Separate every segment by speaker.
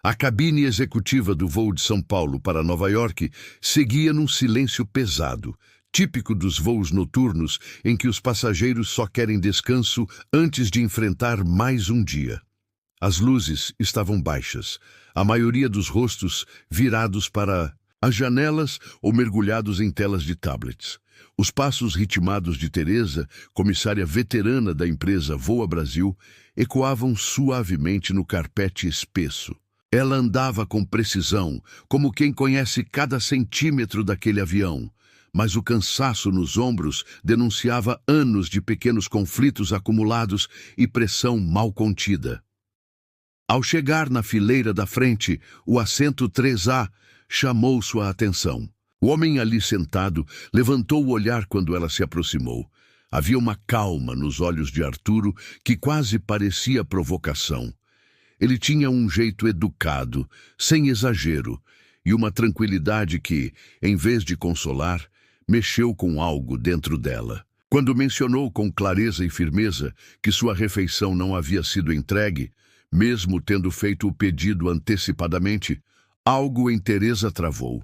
Speaker 1: A cabine executiva do voo de São Paulo para Nova York seguia num silêncio pesado, típico dos voos noturnos em que os passageiros só querem descanso antes de enfrentar mais um dia. As luzes estavam baixas, a maioria dos rostos virados para as janelas ou mergulhados em telas de tablets. Os passos ritmados de Teresa, comissária veterana da empresa Voa Brasil, ecoavam suavemente no carpete espesso. Ela andava com precisão, como quem conhece cada centímetro daquele avião, mas o cansaço nos ombros denunciava anos de pequenos conflitos acumulados e pressão mal contida. Ao chegar na fileira da frente, o assento 3A chamou sua atenção. O homem ali sentado levantou o olhar quando ela se aproximou. Havia uma calma nos olhos de Arturo que quase parecia provocação. Ele tinha um jeito educado, sem exagero, e uma tranquilidade que, em vez de consolar, mexeu com algo dentro dela. Quando mencionou com clareza e firmeza que sua refeição não havia sido entregue, mesmo tendo feito o pedido antecipadamente, algo em Teresa travou.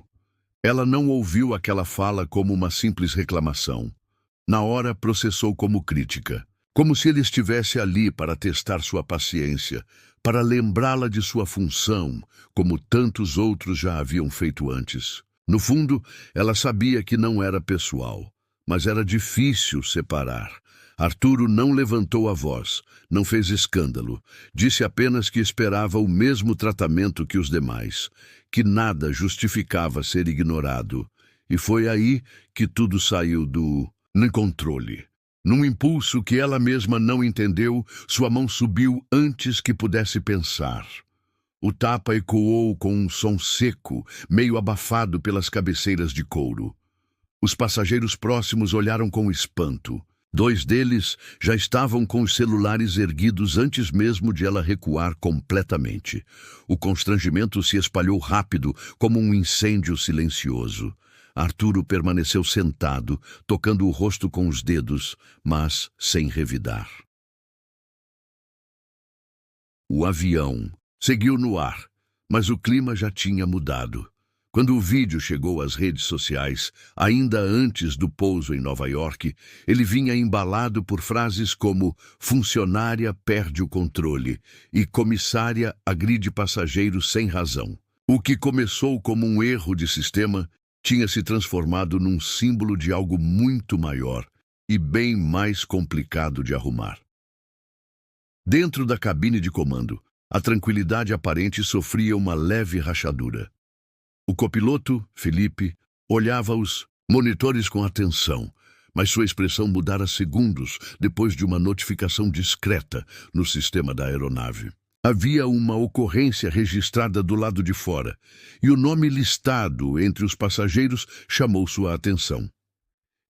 Speaker 1: Ela não ouviu aquela fala como uma simples reclamação. Na hora, processou como crítica, como se ele estivesse ali para testar sua paciência, para lembrá-la de sua função, como tantos outros já haviam feito antes. No fundo, ela sabia que não era pessoal, mas era difícil separar. Arturo não levantou a voz, não fez escândalo, disse apenas que esperava o mesmo tratamento que os demais, que nada justificava ser ignorado. E foi aí que tudo saiu do controle. Num impulso que ela mesma não entendeu, sua mão subiu antes que pudesse pensar. O tapa ecoou com um som seco, meio abafado pelas cabeceiras de couro. Os passageiros próximos olharam com espanto. 2 deles já estavam com os celulares erguidos antes mesmo de ela recuar completamente. O constrangimento se espalhou rápido, como um incêndio silencioso. Arturo permaneceu sentado, tocando o rosto com os dedos, mas sem revidar. O avião seguiu no ar, mas o clima já tinha mudado. Quando o vídeo chegou às redes sociais, ainda antes do pouso em Nova York, ele vinha embalado por frases como "funcionária perde o controle" e "comissária agride passageiros sem razão". O que começou como um erro de sistema tinha se transformado num símbolo de algo muito maior e bem mais complicado de arrumar. Dentro da cabine de comando, a tranquilidade aparente sofria uma leve rachadura. O copiloto, Felipe, olhava os monitores com atenção, mas sua expressão mudara segundos depois de uma notificação discreta no sistema da aeronave. Havia uma ocorrência registrada do lado de fora, e o nome listado entre os passageiros chamou sua atenção.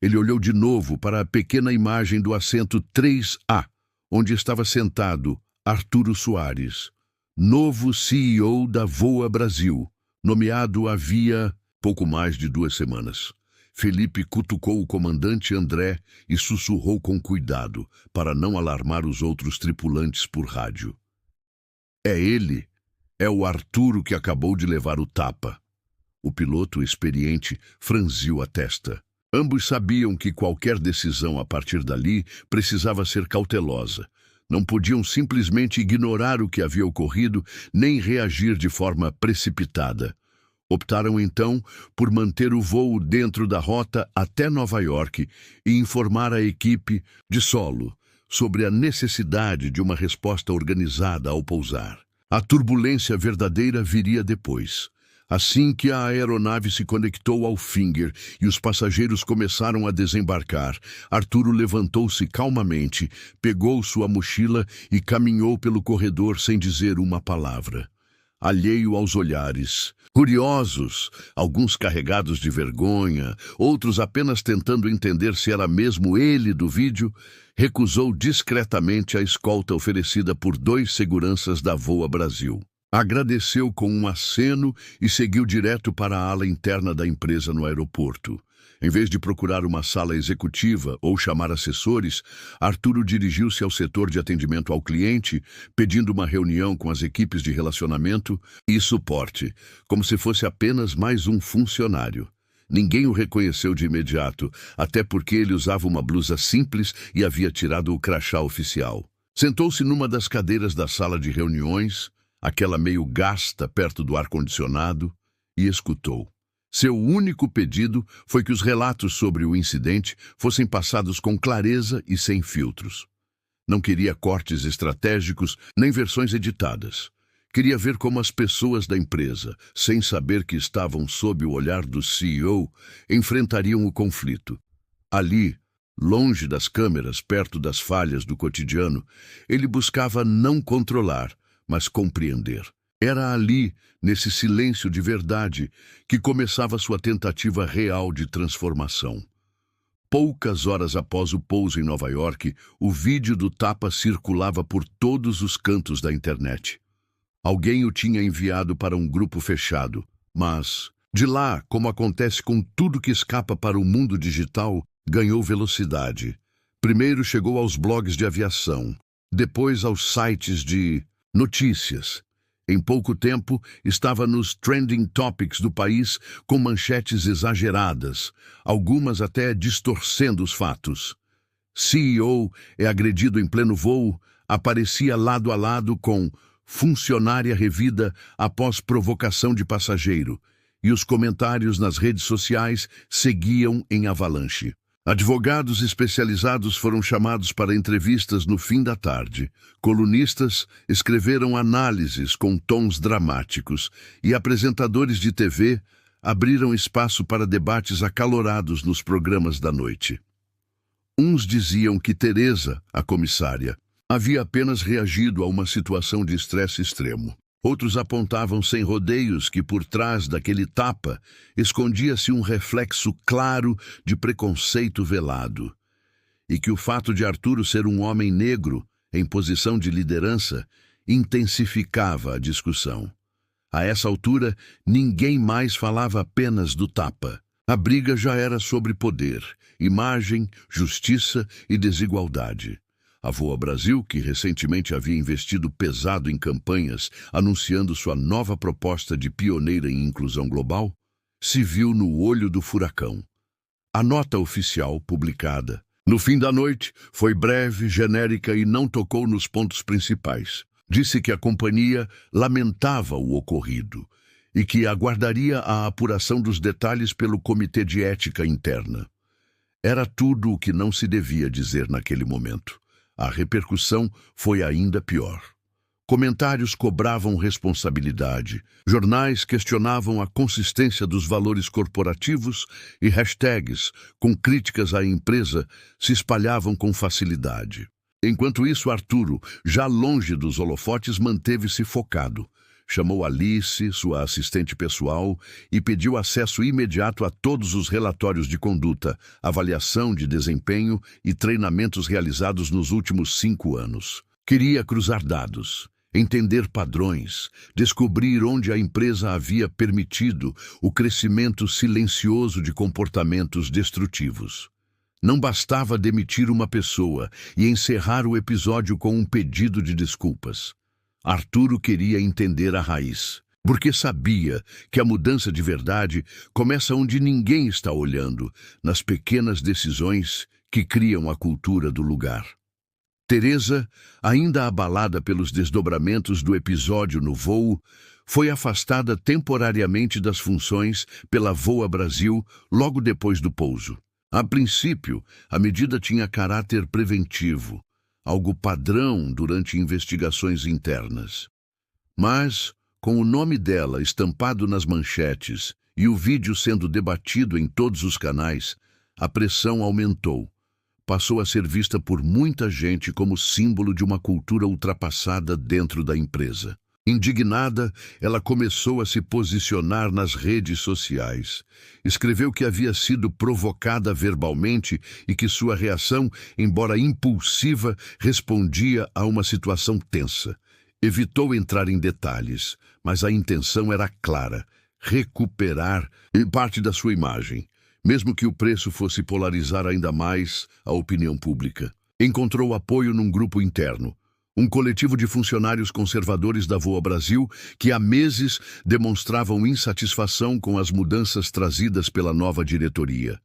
Speaker 1: Ele olhou de novo para a pequena imagem do assento 3A, onde estava sentado Arturo Soares, novo CEO da Voa Brasil, nomeado havia pouco mais de 2 semanas. Felipe cutucou o comandante André e sussurrou com cuidado, para não alarmar os outros tripulantes por rádio. É ele, é o Arturo que acabou de levar o tapa. O piloto experiente franziu a testa. Ambos sabiam que qualquer decisão a partir dali precisava ser cautelosa. Não podiam simplesmente ignorar o que havia ocorrido, nem reagir de forma precipitada. Optaram então por manter o voo dentro da rota até Nova York e informar a equipe de solo sobre a necessidade de uma resposta organizada ao pousar. A turbulência verdadeira viria depois. Assim que a aeronave se conectou ao Finger e os passageiros começaram a desembarcar, Arturo levantou-se calmamente, pegou sua mochila e caminhou pelo corredor sem dizer uma palavra. Alheio aos olhares, curiosos, alguns carregados de vergonha, outros apenas tentando entender se era mesmo ele do vídeo, recusou discretamente a escolta oferecida por 2 seguranças da Voa Brasil. Agradeceu com um aceno e seguiu direto para a ala interna da empresa no aeroporto. Em vez de procurar uma sala executiva ou chamar assessores, Arturo dirigiu-se ao setor de atendimento ao cliente, pedindo uma reunião com as equipes de relacionamento e suporte, como se fosse apenas mais um funcionário. Ninguém o reconheceu de imediato, até porque ele usava uma blusa simples e havia tirado o crachá oficial. Sentou-se numa das cadeiras da sala de reuniões, aquela meio gasta perto do ar-condicionado, e escutou. Seu único pedido foi que os relatos sobre o incidente fossem passados com clareza e sem filtros. Não queria cortes estratégicos nem versões editadas. Queria ver como as pessoas da empresa, sem saber que estavam sob o olhar do CEO, enfrentariam o conflito. Ali, longe das câmeras, perto das falhas do cotidiano, ele buscava não controlar, mas compreender. Era ali, nesse silêncio de verdade, que começava sua tentativa real de transformação. Poucas horas após o pouso em Nova York, o vídeo do tapa circulava por todos os cantos da internet. Alguém o tinha enviado para um grupo fechado, mas, de lá, como acontece com tudo que escapa para o mundo digital, ganhou velocidade. Primeiro chegou aos blogs de aviação, depois aos sites de notícias. Em pouco tempo, estava nos trending topics do país com manchetes exageradas, algumas até distorcendo os fatos. CEO é agredido em pleno voo, aparecia lado a lado com funcionária revida após provocação de passageiro, e os comentários nas redes sociais seguiam em avalanche. Advogados especializados foram chamados para entrevistas no fim da tarde. Colunistas escreveram análises com tons dramáticos e apresentadores de TV abriram espaço para debates acalorados nos programas da noite. Uns diziam que Teresa, a comissária, havia apenas reagido a uma situação de estresse extremo. Outros apontavam sem rodeios que por trás daquele tapa escondia-se um reflexo claro de preconceito velado, e que o fato de Arturo ser um homem negro em posição de liderança intensificava a discussão. A essa altura, ninguém mais falava apenas do tapa. A briga já era sobre poder, imagem, justiça e desigualdade. A Voa Brasil, que recentemente havia investido pesado em campanhas anunciando sua nova proposta de pioneira em inclusão global, se viu no olho do furacão. A nota oficial, publicada no fim da noite, foi breve, genérica e não tocou nos pontos principais. Disse que a companhia lamentava o ocorrido e que aguardaria a apuração dos detalhes pelo Comitê de Ética Interna. Era tudo o que não se devia dizer naquele momento. A repercussão foi ainda pior. Comentários cobravam responsabilidade, jornais questionavam a consistência dos valores corporativos e hashtags com críticas à empresa se espalhavam com facilidade. Enquanto isso, Arturo, já longe dos holofotes, manteve-se focado. Chamou Alice, sua assistente pessoal, e pediu acesso imediato a todos os relatórios de conduta, avaliação de desempenho e treinamentos realizados nos últimos 5 anos. Queria cruzar dados, entender padrões, descobrir onde a empresa havia permitido o crescimento silencioso de comportamentos destrutivos. Não bastava demitir uma pessoa e encerrar o episódio com um pedido de desculpas. Arturo queria entender a raiz, porque sabia que a mudança de verdade começa onde ninguém está olhando, nas pequenas decisões que criam a cultura do lugar. Teresa, ainda abalada pelos desdobramentos do episódio no voo, foi afastada temporariamente das funções pela Voa Brasil logo depois do pouso. A princípio, a medida tinha caráter preventivo, algo padrão durante investigações internas. Mas, com o nome dela estampado nas manchetes e o vídeo sendo debatido em todos os canais, a pressão aumentou. Passou a ser vista por muita gente como símbolo de uma cultura ultrapassada dentro da empresa. Indignada, ela começou a se posicionar nas redes sociais. Escreveu que havia sido provocada verbalmente e que sua reação, embora impulsiva, respondia a uma situação tensa. Evitou entrar em detalhes, mas a intenção era clara: recuperar parte da sua imagem, mesmo que o preço fosse polarizar ainda mais a opinião pública. Encontrou apoio num grupo interno, um coletivo de funcionários conservadores da Voa Brasil que há meses demonstravam insatisfação com as mudanças trazidas pela nova diretoria.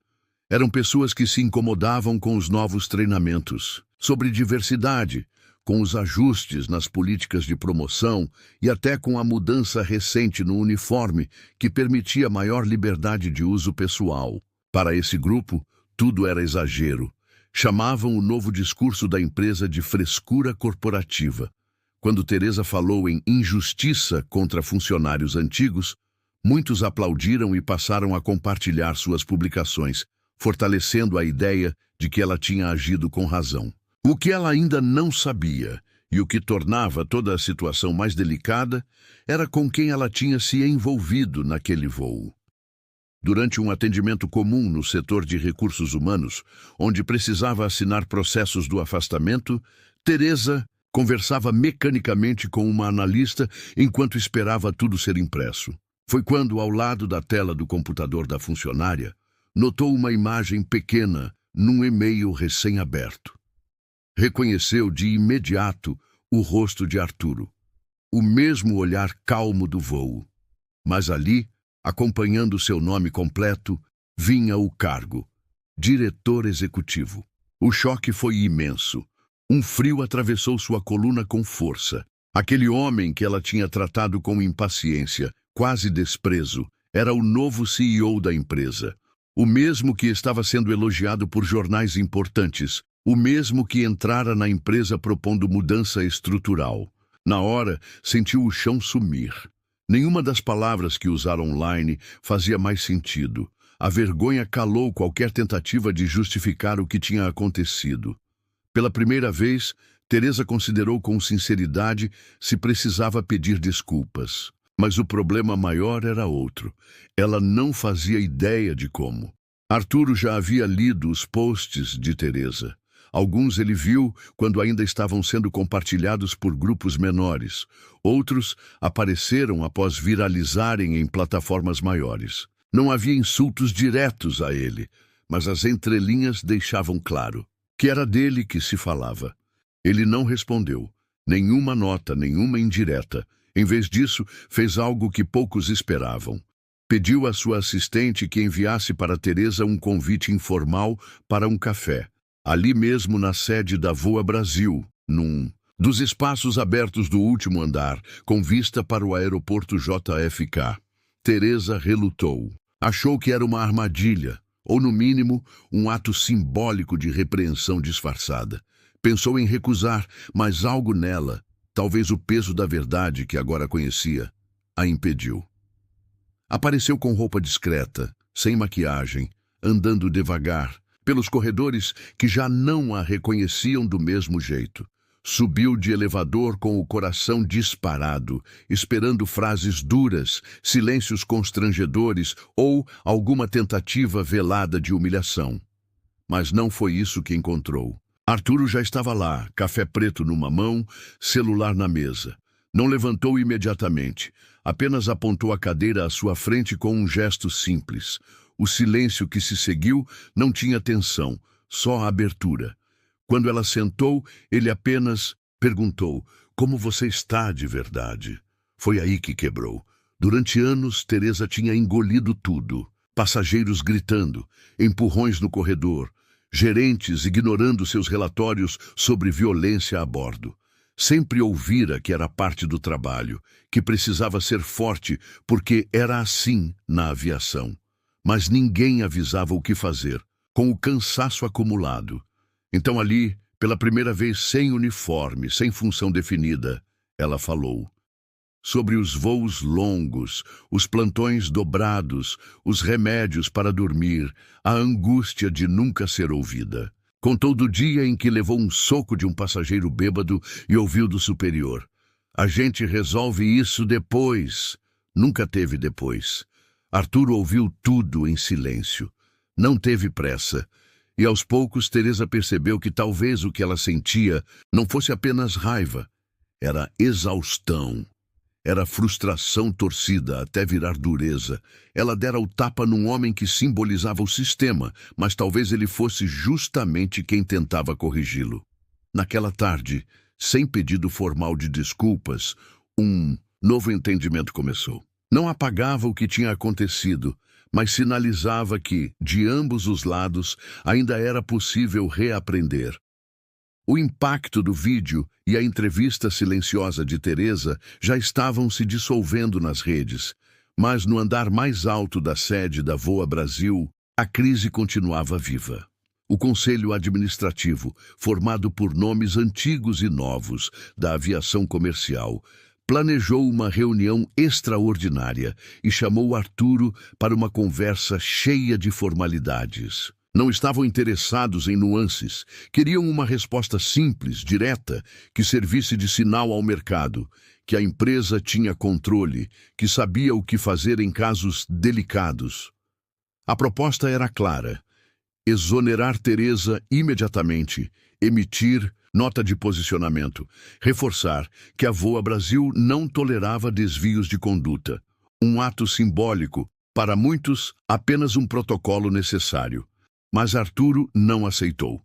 Speaker 1: Eram pessoas que se incomodavam com os novos treinamentos sobre diversidade, com os ajustes nas políticas de promoção e até com a mudança recente no uniforme que permitia maior liberdade de uso pessoal. Para esse grupo, tudo era exagero. Chamavam o novo discurso da empresa de frescura corporativa. Quando Teresa falou em injustiça contra funcionários antigos, muitos aplaudiram e passaram a compartilhar suas publicações, fortalecendo a ideia de que ela tinha agido com razão. O que ela ainda não sabia, e o que tornava toda a situação mais delicada, era com quem ela tinha se envolvido naquele voo. Durante um atendimento comum no setor de recursos humanos, onde precisava assinar processos do afastamento, Teresa conversava mecanicamente com uma analista enquanto esperava tudo ser impresso. Foi quando, ao lado da tela do computador da funcionária, notou uma imagem pequena num e-mail recém-aberto. Reconheceu de imediato o rosto de Arturo, o mesmo olhar calmo do voo. Mas ali, acompanhando seu nome completo, vinha o cargo: diretor executivo. O choque foi imenso. Um frio atravessou sua coluna com força. Aquele homem que ela tinha tratado com impaciência, quase desprezo, era o novo CEO da empresa. O mesmo que estava sendo elogiado por jornais importantes. O mesmo que entrara na empresa propondo mudança estrutural. Na hora, sentiu o chão sumir. Nenhuma das palavras que usara online fazia mais sentido. A vergonha calou qualquer tentativa de justificar o que tinha acontecido. Pela primeira vez, Teresa considerou com sinceridade se precisava pedir desculpas. Mas o problema maior era outro. Ela não fazia ideia de como. Arturo já havia lido os posts de Teresa. Alguns ele viu quando ainda estavam sendo compartilhados por grupos menores. Outros apareceram após viralizarem em plataformas maiores. Não havia insultos diretos a ele, mas as entrelinhas deixavam claro que era dele que se falava. Ele não respondeu. Nenhuma nota, nenhuma indireta. Em vez disso, fez algo que poucos esperavam. Pediu à sua assistente que enviasse para Teresa um convite informal para um café. Ali mesmo na sede da Voa Brasil, num dos espaços abertos do último andar, com vista para o aeroporto JFK. Teresa relutou. Achou que era uma armadilha, ou no mínimo, um ato simbólico de repreensão disfarçada. Pensou em recusar, mas algo nela, talvez o peso da verdade que agora conhecia, a impediu. Apareceu com roupa discreta, sem maquiagem, andando devagar, pelos corredores que já não a reconheciam do mesmo jeito. Subiu de elevador com o coração disparado, esperando frases duras, silêncios constrangedores ou alguma tentativa velada de humilhação. Mas não foi isso que encontrou. Arturo já estava lá, café preto numa mão, celular na mesa. Não levantou imediatamente, apenas apontou a cadeira à sua frente com um gesto simples. O silêncio que se seguiu não tinha tensão, só abertura. Quando ela sentou, ele apenas perguntou: "Como você está de verdade?" Foi aí que quebrou. Durante anos, Teresa tinha engolido tudo. Passageiros gritando, empurrões no corredor, gerentes ignorando seus relatórios sobre violência a bordo. Sempre ouvira que era parte do trabalho, que precisava ser forte porque era assim na aviação. Mas ninguém avisava o que fazer, com o cansaço acumulado. Então ali, pela primeira vez sem uniforme, sem função definida, ela falou. Sobre os voos longos, os plantões dobrados, os remédios para dormir, a angústia de nunca ser ouvida. Contou do dia em que levou um soco de um passageiro bêbado e ouviu do superior: "A gente resolve isso depois." Nunca teve depois. Arturo ouviu tudo em silêncio. Não teve pressa. E aos poucos Teresa percebeu que talvez o que ela sentia não fosse apenas raiva. Era exaustão. Era frustração torcida até virar dureza. Ela dera o tapa num homem que simbolizava o sistema, mas talvez ele fosse justamente quem tentava corrigi-lo. Naquela tarde, sem pedido formal de desculpas, um novo entendimento começou. Não apagava o que tinha acontecido, mas sinalizava que, de ambos os lados, ainda era possível reaprender. O impacto do vídeo e a entrevista silenciosa de Teresa já estavam se dissolvendo nas redes, mas no andar mais alto da sede da Voa Brasil, a crise continuava viva. O Conselho Administrativo, formado por nomes antigos e novos da aviação comercial, planejou uma reunião extraordinária e chamou Arturo para uma conversa cheia de formalidades. Não estavam interessados em nuances, queriam uma resposta simples, direta, que servisse de sinal ao mercado, que a empresa tinha controle, que sabia o que fazer em casos delicados. A proposta era clara: exonerar Teresa imediatamente, emitir nota de posicionamento, reforçar que a Voa Brasil não tolerava desvios de conduta. Um ato simbólico, para muitos, apenas um protocolo necessário. Mas Arturo não aceitou.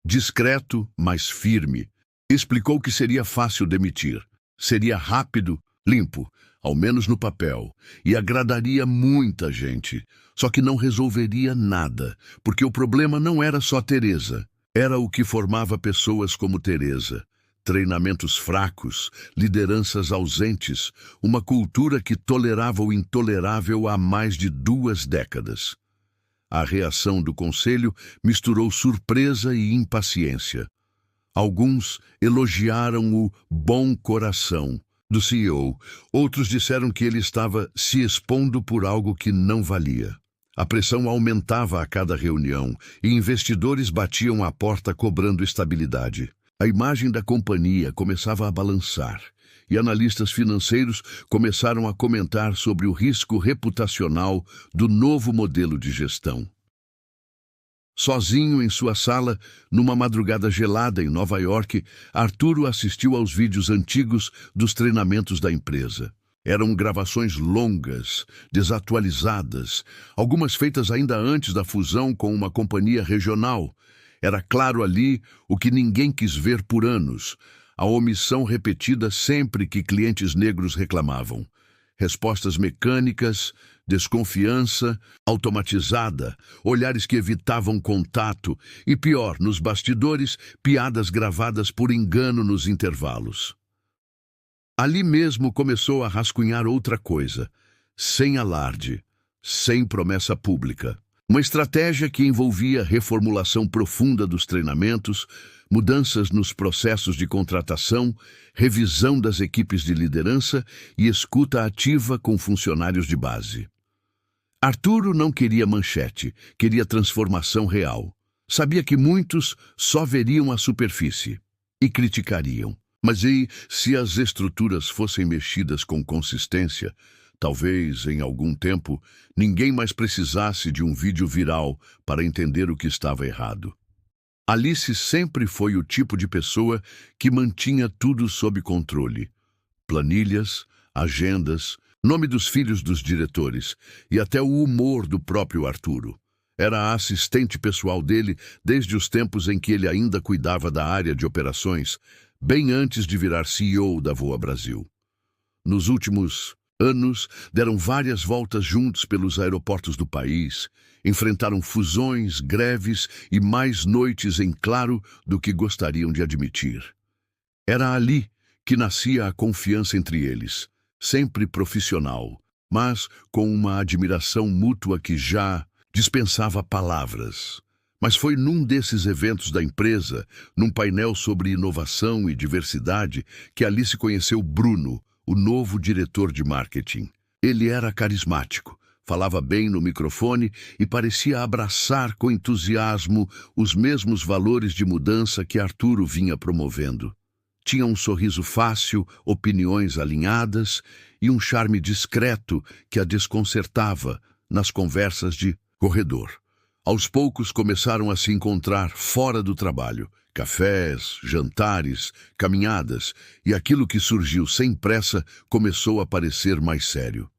Speaker 1: Discreto, mas firme, explicou que seria fácil demitir. Seria rápido, limpo, ao menos no papel, e agradaria muita gente. Só que não resolveria nada, porque o problema não era só Teresa. Era o que formava pessoas como Teresa. Treinamentos fracos, lideranças ausentes, uma cultura que tolerava o intolerável há mais de 2 décadas. A reação do conselho misturou surpresa e impaciência. Alguns elogiaram o bom coração do CEO, outros disseram que ele estava se expondo por algo que não valia. A pressão aumentava a cada reunião e investidores batiam à porta cobrando estabilidade. A imagem da companhia começava a balançar e analistas financeiros começaram a comentar sobre o risco reputacional do novo modelo de gestão. Sozinho em sua sala, numa madrugada gelada em Nova York, Arturo assistiu aos vídeos antigos dos treinamentos da empresa. Eram gravações longas, desatualizadas, algumas feitas ainda antes da fusão com uma companhia regional. Era claro ali o que ninguém quis ver por anos: a omissão repetida sempre que clientes negros reclamavam. Respostas mecânicas, desconfiança automatizada, olhares que evitavam contato e, pior, nos bastidores, piadas gravadas por engano nos intervalos. Ali mesmo começou a rascunhar outra coisa, sem alarde, sem promessa pública. Uma estratégia que envolvia reformulação profunda dos treinamentos, mudanças nos processos de contratação, revisão das equipes de liderança e escuta ativa com funcionários de base. Arturo não queria manchete, queria transformação real. Sabia que muitos só veriam a superfície e criticariam. Mas e se as estruturas fossem mexidas com consistência? Talvez, em algum tempo, ninguém mais precisasse de um vídeo viral para entender o que estava errado. Alice sempre foi o tipo de pessoa que mantinha tudo sob controle. Planilhas, agendas, nome dos filhos dos diretores e até o humor do próprio Arturo. Era a assistente pessoal dele desde os tempos em que ele ainda cuidava da área de operações, bem antes de virar CEO da Voa Brasil. Nos últimos anos, deram várias voltas juntos pelos aeroportos do país, enfrentaram fusões, greves e mais noites em claro do que gostariam de admitir. Era ali que nascia a confiança entre eles, sempre profissional, mas com uma admiração mútua que já dispensava palavras. Mas foi num desses eventos da empresa, num painel sobre inovação e diversidade, que Alice conheceu Bruno, o novo diretor de marketing. Ele era carismático, falava bem no microfone e parecia abraçar com entusiasmo os mesmos valores de mudança que Arturo vinha promovendo. Tinha um sorriso fácil, opiniões alinhadas e um charme discreto que a desconcertava nas conversas de corredor. Aos poucos começaram a se encontrar fora do trabalho, Cafés, jantares, caminhadas, e aquilo que surgiu sem pressa começou a parecer mais sério.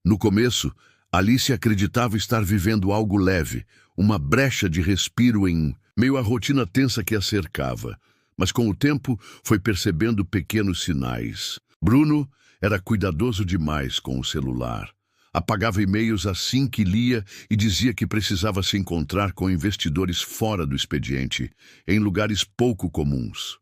Speaker 1: No começo, Alice acreditava estar vivendo algo leve, uma brecha de respiro em meio à rotina tensa que a cercava. Mas com o tempo, foi percebendo pequenos sinais. Bruno era cuidadoso demais com o celular. Apagava e-mails assim que lia e dizia que precisava se encontrar com investidores fora do expediente, em lugares pouco comuns.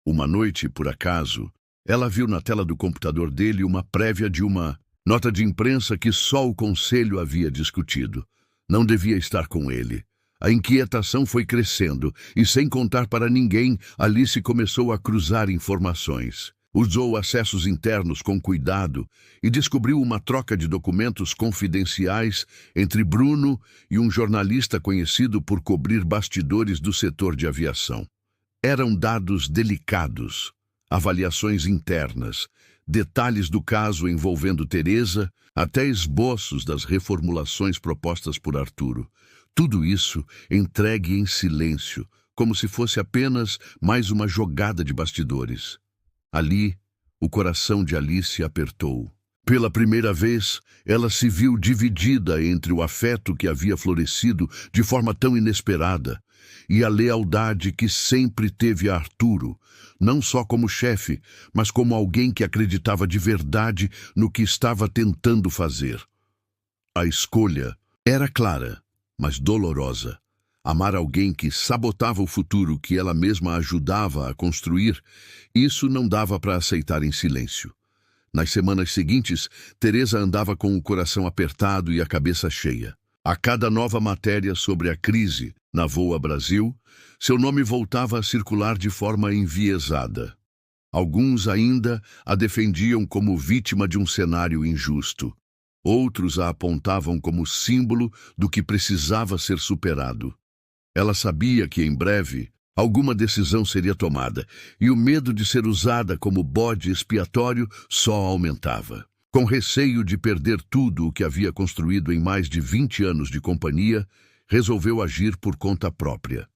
Speaker 1: Uma noite, por acaso, ela viu na tela do computador dele uma prévia de uma nota de imprensa que só o conselho havia discutido. Não devia estar com ele. A inquietação foi crescendo e, sem contar para ninguém, Alice começou a cruzar informações. Usou acessos internos com cuidado e descobriu uma troca de documentos confidenciais entre Bruno e um jornalista conhecido por cobrir bastidores do setor de aviação. Eram dados delicados, avaliações internas, detalhes do caso envolvendo Teresa, até esboços das reformulações propostas por Arturo. Tudo isso entregue em silêncio, como se fosse apenas mais uma jogada de bastidores. Ali, o coração de Alice apertou. Pela primeira vez, ela se viu dividida entre o afeto que havia florescido de forma tão inesperada e a lealdade que sempre teve a Arturo, não só como chefe, mas como alguém que acreditava de verdade no que estava tentando fazer. A escolha era clara, mas dolorosa. Amar alguém que sabotava o futuro que ela mesma ajudava a construir, isso não dava para aceitar em silêncio. Nas semanas seguintes, Teresa andava com o coração apertado e a cabeça cheia. A cada nova matéria sobre a crise na Voa Brasil, seu nome voltava a circular de forma enviesada. Alguns ainda a defendiam como vítima de um cenário injusto. Outros a apontavam como símbolo do que precisava ser superado. Ela sabia que, em breve, alguma decisão seria tomada, e o medo de ser usada como bode expiatório só aumentava. Com receio de perder tudo o que havia construído em mais de 20 anos de companhia, resolveu agir por conta própria.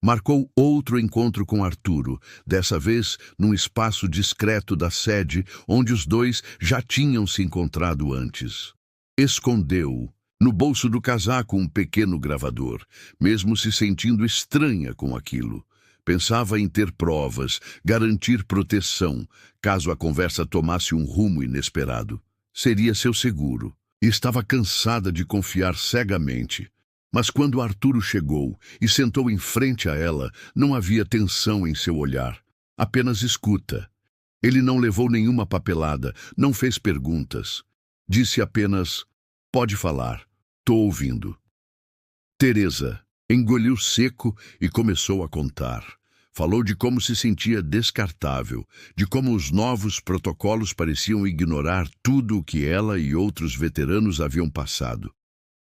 Speaker 1: Marcou outro encontro com Arturo, dessa vez num espaço discreto da sede onde os dois já tinham se encontrado antes. Escondeu no bolso do casaco um pequeno gravador, mesmo se sentindo estranha com aquilo. Pensava em ter provas, garantir proteção, caso a conversa tomasse um rumo inesperado. Seria seu seguro. E estava cansada de confiar cegamente. Mas quando Arturo chegou e sentou em frente a ela, não havia tensão em seu olhar, apenas escuta. Ele não levou nenhuma papelada, não fez perguntas. Disse apenas, pode falar, tô ouvindo. Teresa engoliu seco e começou a contar. Falou de como se sentia descartável, de como os novos protocolos pareciam ignorar tudo o que ela e outros veteranos haviam passado.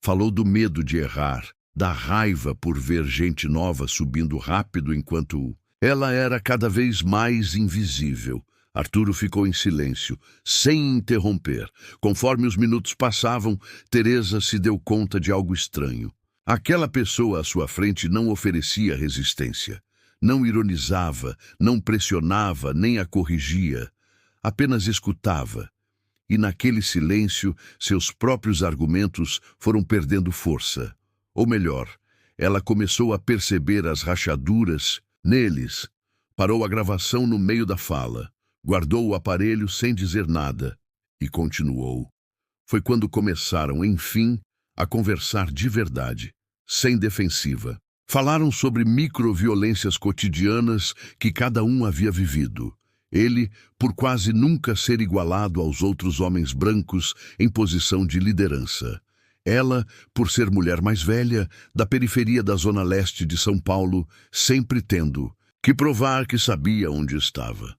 Speaker 1: Falou do medo de errar, da raiva por ver gente nova subindo rápido enquanto ela era cada vez mais invisível. Arturo ficou em silêncio, sem interromper. Conforme os minutos passavam, Teresa se deu conta de algo estranho. Aquela pessoa à sua frente não oferecia resistência. Não ironizava, não pressionava, nem a corrigia. Apenas escutava. E naquele silêncio, seus próprios argumentos foram perdendo força. Ou melhor, ela começou a perceber as rachaduras neles. Parou a gravação no meio da fala, guardou o aparelho sem dizer nada e continuou. Foi quando começaram, enfim, a conversar de verdade, sem defensiva. Falaram sobre microviolências cotidianas que cada um havia vivido. Ele, por quase nunca ser igualado aos outros homens brancos em posição de liderança. Ela, por ser mulher mais velha, da periferia da zona leste de São Paulo, sempre tendo que provar que sabia onde estava.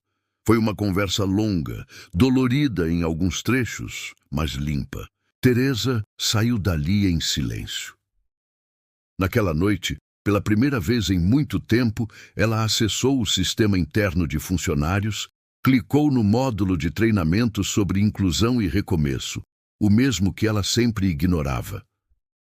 Speaker 1: Foi uma conversa longa, dolorida em alguns trechos, mas limpa. Teresa saiu dali em silêncio. Naquela noite, pela primeira vez em muito tempo, ela acessou o sistema interno de funcionários, clicou no módulo de treinamento sobre inclusão e recomeço, o mesmo que ela sempre ignorava.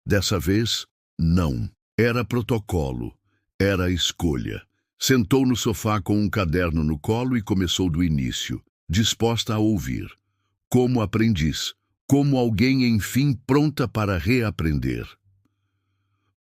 Speaker 1: Dessa vez, não. Era protocolo. Era a escolha. Sentou no sofá com um caderno no colo e começou do início, disposta a ouvir. Como aprendiz, como alguém, enfim, pronta para reaprender.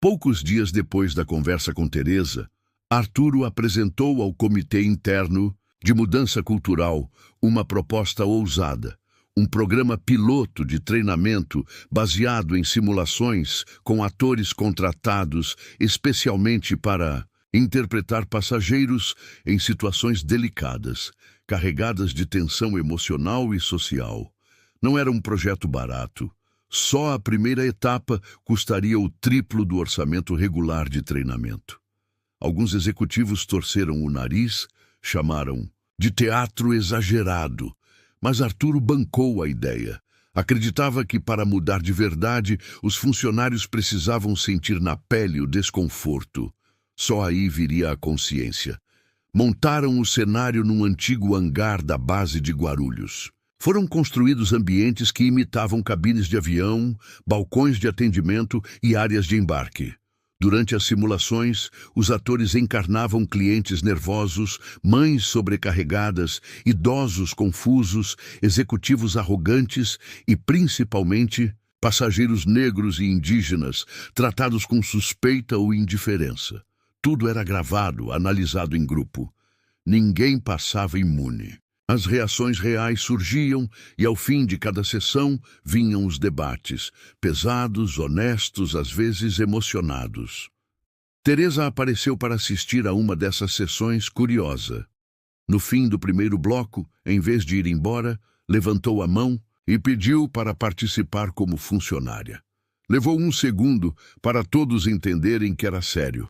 Speaker 1: Poucos dias depois da conversa com Teresa, Arturo apresentou ao comitê interno de mudança cultural uma proposta ousada, um programa piloto de treinamento baseado em simulações com atores contratados especialmente para interpretar passageiros em situações delicadas, carregadas de tensão emocional e social. Não era um projeto barato. Só a primeira etapa custaria o triplo do orçamento regular de treinamento. Alguns executivos torceram o nariz, chamaram de teatro exagerado, mas Arturo bancou a ideia. Acreditava que para mudar de verdade, os funcionários precisavam sentir na pele o desconforto. Só aí viria a consciência. Montaram o cenário num antigo hangar da base de Guarulhos. Foram construídos ambientes que imitavam cabines de avião, balcões de atendimento e áreas de embarque. Durante as simulações, os atores encarnavam clientes nervosos, mães sobrecarregadas, idosos confusos, executivos arrogantes e, principalmente, passageiros negros e indígenas, tratados com suspeita ou indiferença. Tudo era gravado, analisado em grupo. Ninguém passava imune. As reações reais surgiam e, ao fim de cada sessão, vinham os debates, pesados, honestos, às vezes emocionados. Teresa apareceu para assistir a uma dessas sessões curiosa. No fim do primeiro bloco, em vez de ir embora, levantou a mão e pediu para participar como funcionária. Levou um segundo para todos entenderem que era sério.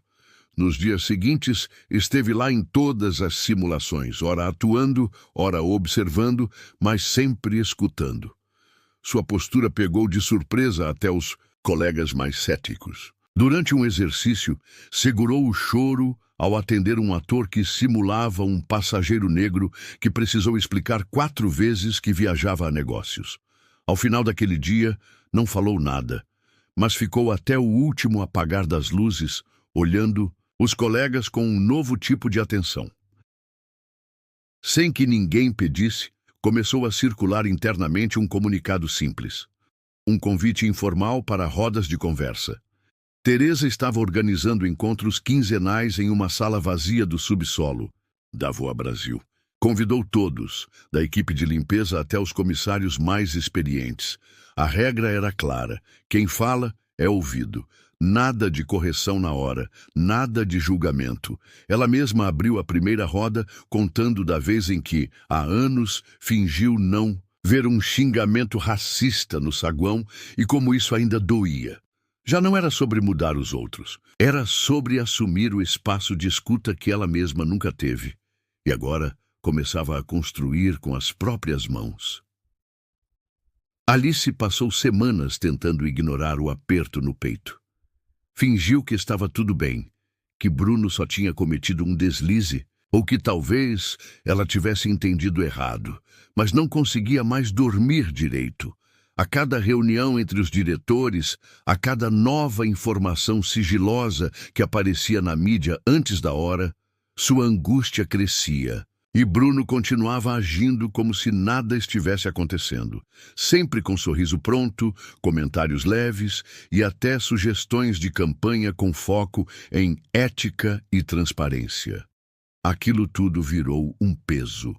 Speaker 1: Nos dias seguintes, esteve lá em todas as simulações, ora atuando, ora observando, mas sempre escutando. Sua postura pegou de surpresa até os colegas mais céticos. Durante um exercício, segurou o choro ao atender um ator que simulava um passageiro negro que precisou explicar 4 vezes que viajava a negócios. Ao final daquele dia, não falou nada, mas ficou até o último apagar das luzes, olhando os colegas com um novo tipo de atenção. Sem que ninguém pedisse, começou a circular internamente um comunicado simples. Um convite informal para rodas de conversa. Teresa estava organizando encontros quinzenais em uma sala vazia do subsolo da Voa Brasil. Convidou todos, da equipe de limpeza até os comissários mais experientes. A regra era clara: quem fala é ouvido. Nada de correção na hora, nada de julgamento. Ela mesma abriu a primeira roda, contando da vez em que, há anos, fingiu não ver um xingamento racista no saguão e como isso ainda doía. Já não era sobre mudar os outros, era sobre assumir o espaço de escuta que ela mesma nunca teve. E agora começava a construir com as próprias mãos. Alice passou semanas tentando ignorar o aperto no peito. Fingiu que estava tudo bem, que Bruno só tinha cometido um deslize, ou que talvez ela tivesse entendido errado, mas não conseguia mais dormir direito. A cada reunião entre os diretores, a cada nova informação sigilosa que aparecia na mídia antes da hora, sua angústia crescia. E Bruno continuava agindo como se nada estivesse acontecendo, sempre com sorriso pronto, comentários leves e até sugestões de campanha com foco em ética e transparência. Aquilo tudo virou um peso.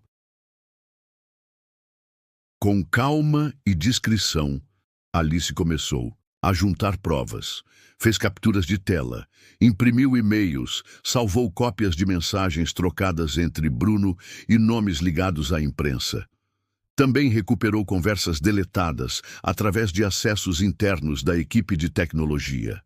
Speaker 1: Com calma e discrição, Alice começou a juntar provas. Fez capturas de tela, imprimiu e-mails, salvou cópias de mensagens trocadas entre Bruno e nomes ligados à imprensa. Também recuperou conversas deletadas através de acessos internos da equipe de tecnologia.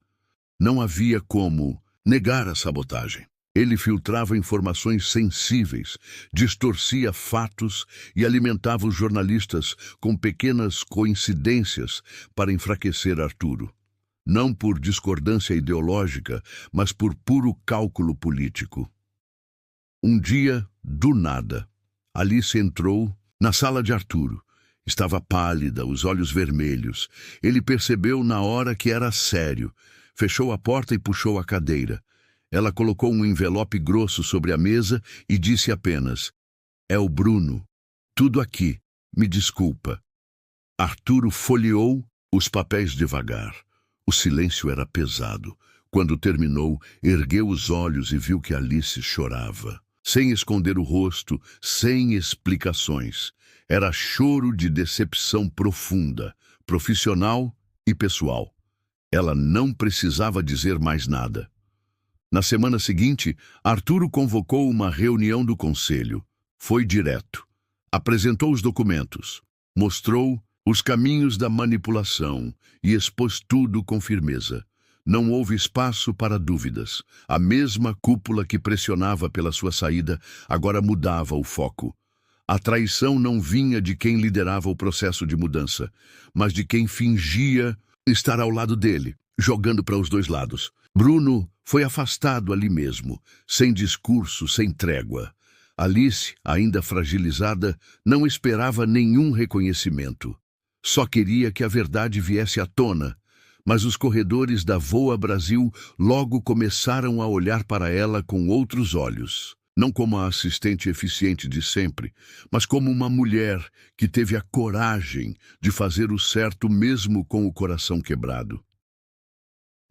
Speaker 1: Não havia como negar a sabotagem. Ele filtrava informações sensíveis, distorcia fatos e alimentava os jornalistas com pequenas coincidências para enfraquecer Arturo. Não por discordância ideológica, mas por puro cálculo político. Um dia, do nada, Alice entrou na sala de Arturo. Estava pálida, os olhos vermelhos. Ele percebeu na hora que era sério. Fechou a porta e puxou a cadeira. Ela colocou um envelope grosso sobre a mesa e disse apenas: "É o Bruno. Tudo aqui. Me desculpa." Arturo folheou os papéis devagar. O silêncio era pesado. Quando terminou, ergueu os olhos e viu que Alice chorava. Sem esconder o rosto, sem explicações. Era choro de decepção profunda, profissional e pessoal. Ela não precisava dizer mais nada. Na semana seguinte, Arturo convocou uma reunião do conselho. Foi direto. Apresentou os documentos. Mostrou os caminhos da manipulação e expôs tudo com firmeza. Não houve espaço para dúvidas. A mesma cúpula que pressionava pela sua saída agora mudava o foco. A traição não vinha de quem liderava o processo de mudança, mas de quem fingia estar ao lado dele, jogando para os dois lados. Bruno foi afastado ali mesmo, sem discurso, sem trégua. Alice, ainda fragilizada, não esperava nenhum reconhecimento. Só queria que a verdade viesse à tona, mas os corredores da Voa Brasil logo começaram a olhar para ela com outros olhos. Não como a assistente eficiente de sempre, mas como uma mulher que teve a coragem de fazer o certo mesmo com o coração quebrado.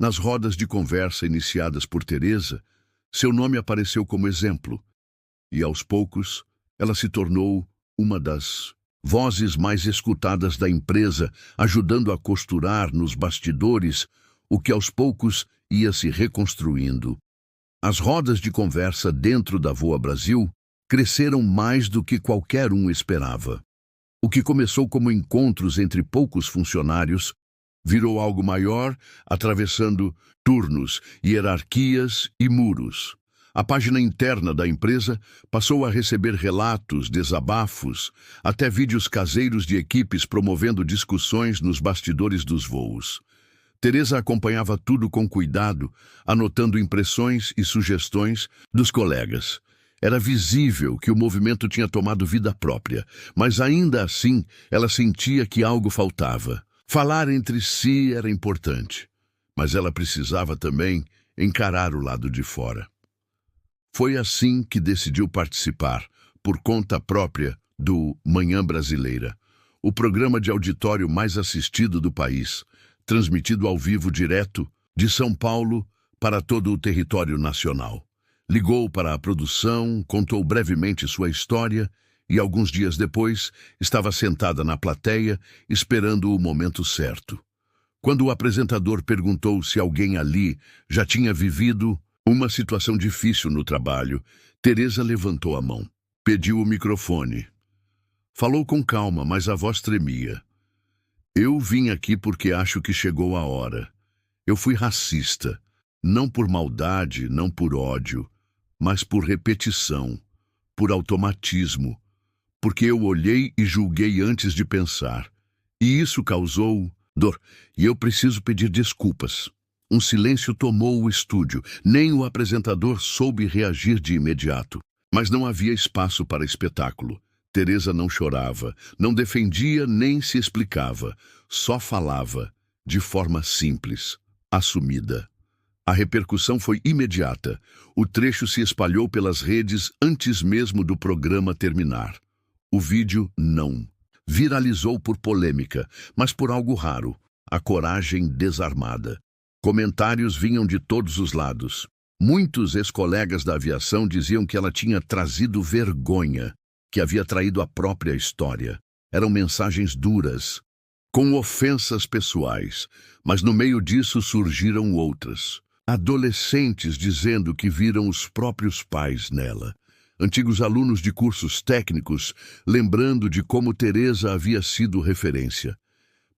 Speaker 1: Nas rodas de conversa iniciadas por Teresa, seu nome apareceu como exemplo, e aos poucos ela se tornou uma das vozes mais escutadas da empresa, ajudando a costurar nos bastidores o que aos poucos ia se reconstruindo. As rodas de conversa dentro da Voa Brasil cresceram mais do que qualquer um esperava. O que começou como encontros entre poucos funcionários virou algo maior, atravessando turnos, hierarquias e muros. A página interna da empresa passou a receber relatos, desabafos, até vídeos caseiros de equipes promovendo discussões nos bastidores dos voos. Teresa acompanhava tudo com cuidado, anotando impressões e sugestões dos colegas. Era visível que o movimento tinha tomado vida própria, mas ainda assim ela sentia que algo faltava. Falar entre si era importante, mas ela precisava também encarar o lado de fora. Foi assim que decidiu participar, por conta própria, do Manhã Brasileira, o programa de auditório mais assistido do país, transmitido ao vivo direto de São Paulo para todo o território nacional. Ligou para a produção, contou brevemente sua história e, alguns dias depois, estava sentada na plateia, esperando o momento certo. Quando o apresentador perguntou se alguém ali já tinha vivido uma situação difícil no trabalho, Teresa levantou a mão, pediu o microfone. Falou com calma, mas a voz tremia. "Eu vim aqui porque acho que chegou a hora. Eu fui racista, não por maldade, não por ódio, mas por repetição, por automatismo, porque eu olhei e julguei antes de pensar. E isso causou dor, e eu preciso pedir desculpas." Um silêncio tomou o estúdio. Nem o apresentador soube reagir de imediato. Mas não havia espaço para espetáculo. Teresa não chorava, não defendia nem se explicava. Só falava, de forma simples, assumida. A repercussão foi imediata. O trecho se espalhou pelas redes antes mesmo do programa terminar. O vídeo não. Viralizou por polêmica, mas por algo raro: a coragem desarmada. Comentários vinham de todos os lados. Muitos ex-colegas da aviação diziam que ela tinha trazido vergonha, que havia traído a própria história. Eram mensagens duras, com ofensas pessoais, mas no meio disso surgiram outras. Adolescentes dizendo que viram os próprios pais nela. Antigos alunos de cursos técnicos lembrando de como Teresa havia sido referência.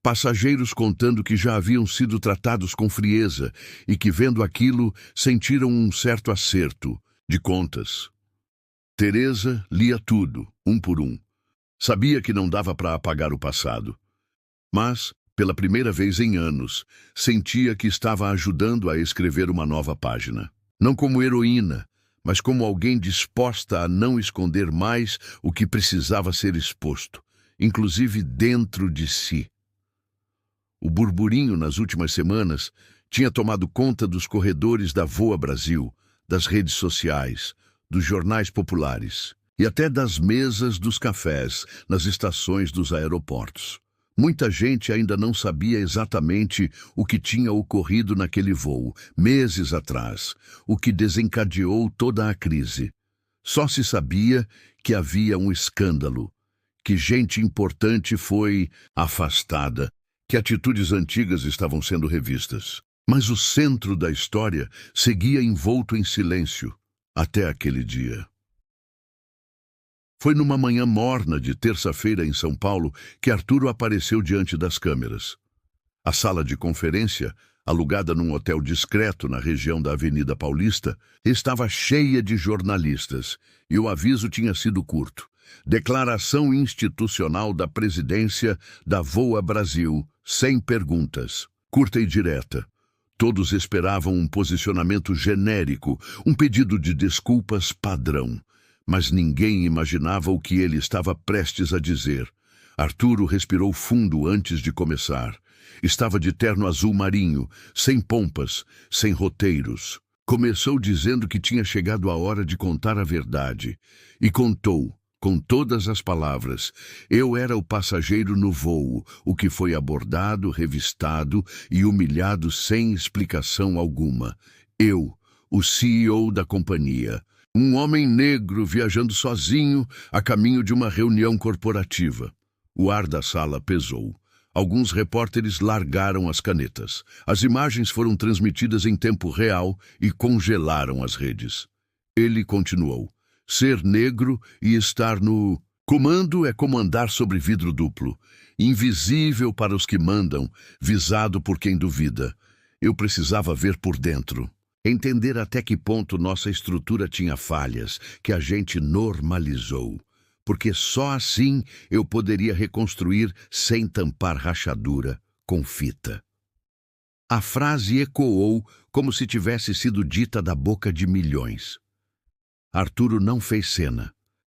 Speaker 1: Passageiros contando que já haviam sido tratados com frieza e que, vendo aquilo, sentiram um certo acerto de contas. Teresa lia tudo, um por um. Sabia que não dava para apagar o passado. Mas, pela primeira vez em anos, sentia que estava ajudando a escrever uma nova página. Não como heroína, mas como alguém disposta a não esconder mais o que precisava ser exposto, inclusive dentro de si. O burburinho nas últimas semanas tinha tomado conta dos corredores da Voa Brasil, das redes sociais, dos jornais populares e até das mesas dos cafés nas estações dos aeroportos. Muita gente ainda não sabia exatamente o que tinha ocorrido naquele voo, meses atrás, o que desencadeou toda a crise. Só se sabia que havia um escândalo, que gente importante foi afastada, que atitudes antigas estavam sendo revistas. Mas o centro da história seguia envolto em silêncio até aquele dia. Foi numa manhã morna de terça-feira em São Paulo que Arturo apareceu diante das câmeras. A sala de conferência, alugada num hotel discreto na região da Avenida Paulista, estava cheia de jornalistas e o aviso tinha sido curto. Declaração institucional da presidência da Voa Brasil, sem perguntas. Curta e direta. Todos esperavam um posicionamento genérico, um pedido de desculpas padrão. Mas ninguém imaginava o que ele estava prestes a dizer. Arturo respirou fundo antes de começar. Estava de terno azul marinho, sem pompas, sem roteiros. Começou dizendo que tinha chegado a hora de contar a verdade. E contou, com todas as palavras. Eu era o passageiro no voo, o que foi abordado, revistado e humilhado sem explicação alguma. Eu, o CEO da companhia. Um homem negro viajando sozinho a caminho de uma reunião corporativa. O ar da sala pesou. Alguns repórteres largaram as canetas. As imagens foram transmitidas em tempo real e congelaram as redes. Ele continuou. Ser negro e estar no comando é comandar sobre vidro duplo. Invisível para os que mandam, visado por quem duvida. Eu precisava ver por dentro. Entender até que ponto nossa estrutura tinha falhas, que a gente normalizou. Porque só assim eu poderia reconstruir sem tampar rachadura com fita. A frase ecoou como se tivesse sido dita da boca de milhões. Arturo não fez cena,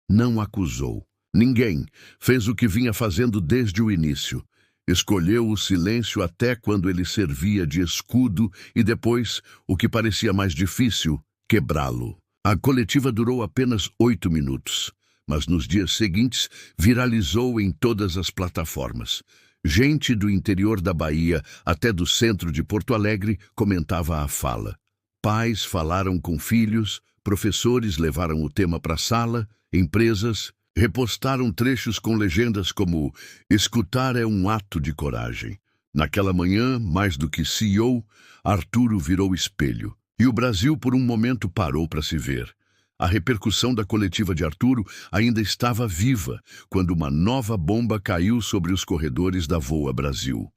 Speaker 1: não acusou. Ninguém fez o que vinha fazendo desde o início. Escolheu o silêncio até quando ele servia de escudo e depois, o que parecia mais difícil, quebrá-lo. A coletiva durou apenas 8 minutos, mas nos dias seguintes viralizou em todas as plataformas. Gente do interior da Bahia até do centro de Porto Alegre comentava a fala. Pais falaram com filhos, professores levaram o tema para a sala, empresas repostaram trechos com legendas como "Escutar é um ato de coragem". Naquela manhã, mais do que CEO, Arturo virou espelho. E o Brasil por um momento parou para se ver. A repercussão da coletiva de Arturo ainda estava viva quando uma nova bomba caiu sobre os corredores da Voa Brasil.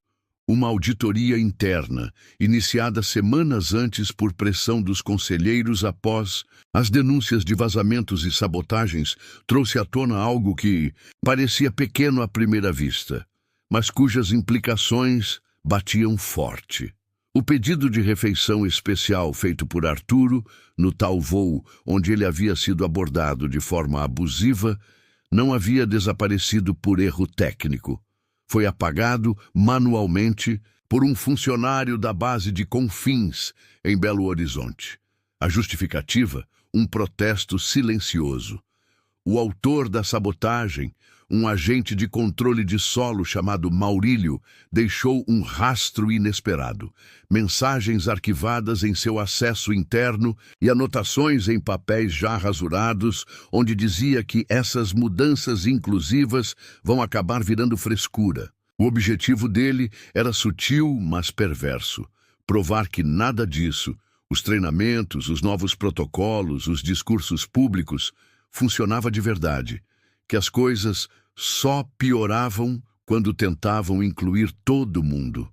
Speaker 1: Uma auditoria interna, iniciada semanas antes por pressão dos conselheiros após as denúncias de vazamentos e sabotagens, trouxe à tona algo que parecia pequeno à primeira vista, mas cujas implicações batiam forte. O pedido de refeição especial feito por Arturo, no tal voo onde ele havia sido abordado de forma abusiva, não havia desaparecido por erro técnico. Foi apagado manualmente por um funcionário da base de Confins, em Belo Horizonte. A justificativa, um protesto silencioso. O autor da sabotagem, um agente de controle de solo chamado Maurílio, deixou um rastro inesperado. Mensagens arquivadas em seu acesso interno e anotações em papéis já rasurados, onde dizia que essas mudanças inclusivas vão acabar virando frescura. O objetivo dele era sutil, mas perverso. Provar que nada disso, os treinamentos, os novos protocolos, os discursos públicos, funcionava de verdade, que as coisas só pioravam quando tentavam incluir todo mundo.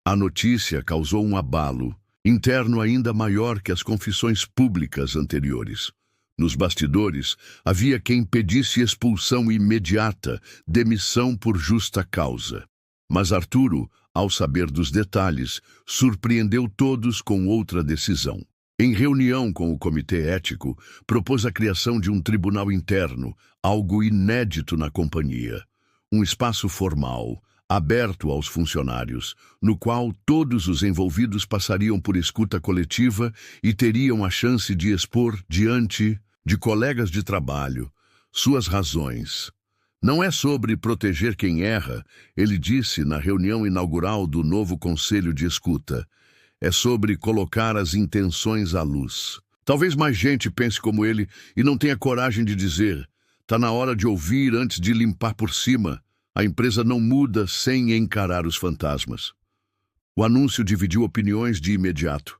Speaker 1: A notícia causou um abalo, interno ainda maior que as confissões públicas anteriores. Nos bastidores, havia quem pedisse expulsão imediata, demissão por justa causa. Mas Arturo, ao saber dos detalhes, surpreendeu todos com outra decisão. Em reunião com o Comitê Ético, propôs a criação de um tribunal interno, algo inédito na companhia. Um espaço formal, aberto aos funcionários, no qual todos os envolvidos passariam por escuta coletiva e teriam a chance de expor diante de colegas de trabalho suas razões. Não é sobre proteger quem erra, ele disse na reunião inaugural do novo Conselho de Escuta. É sobre colocar as intenções à luz. Talvez mais gente pense como ele e não tenha coragem de dizer: "Tá na hora de ouvir antes de limpar por cima." A empresa não muda sem encarar os fantasmas. O anúncio dividiu opiniões de imediato.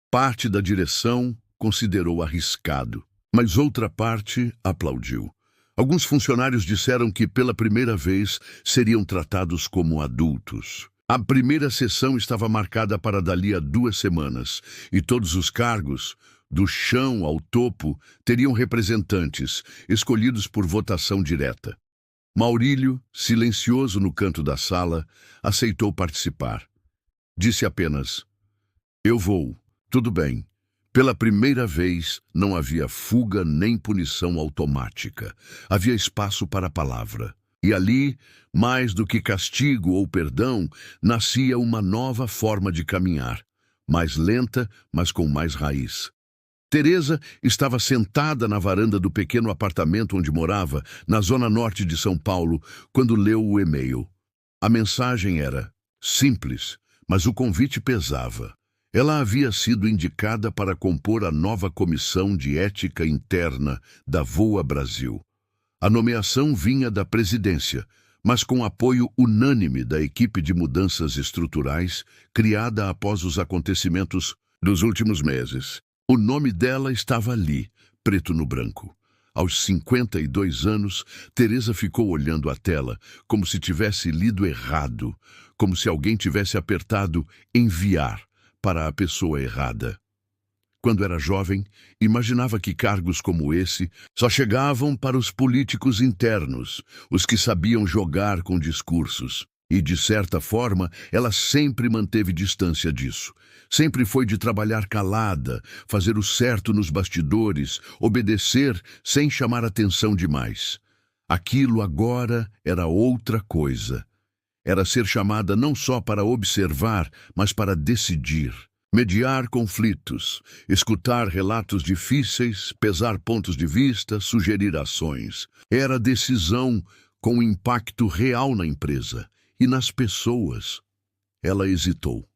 Speaker 1: Parte da direção considerou arriscado, mas outra parte aplaudiu. Alguns funcionários disseram que, pela primeira vez, seriam tratados como adultos. A primeira sessão estava marcada para dali a 2 semanas, e todos os cargos, do chão ao topo, teriam representantes, escolhidos por votação direta. Maurílio, silencioso no canto da sala, aceitou participar. Disse apenas: "Eu vou, tudo bem." Pela primeira vez, não havia fuga nem punição automática. Havia espaço para a palavra. E ali, mais do que castigo ou perdão, nascia uma nova forma de caminhar. Mais lenta, mas com mais raiz. Teresa estava sentada na varanda do pequeno apartamento onde morava, na zona norte de São Paulo, quando leu o e-mail. A mensagem era simples, mas o convite pesava. Ela havia sido indicada para compor a nova comissão de ética interna da VOA Brasil. A nomeação vinha da presidência, mas com apoio unânime da equipe de mudanças estruturais criada após os acontecimentos dos últimos meses. O nome dela estava ali, preto no branco. Aos 52 anos, Teresa ficou olhando a tela, como se tivesse lido errado, como se alguém tivesse apertado enviar para a pessoa errada. Quando era jovem, imaginava que cargos como esse só chegavam para os políticos internos, os que sabiam jogar com discursos. E, de certa forma, ela sempre manteve distância disso. Sempre foi de trabalhar calada, fazer o certo nos bastidores, obedecer sem chamar atenção demais. Aquilo agora era outra coisa. Era ser chamada não só para observar, mas para decidir. Mediar conflitos, escutar relatos difíceis, pesar pontos de vista, sugerir ações. Era decisão com impacto real na empresa e nas pessoas. Ela hesitou.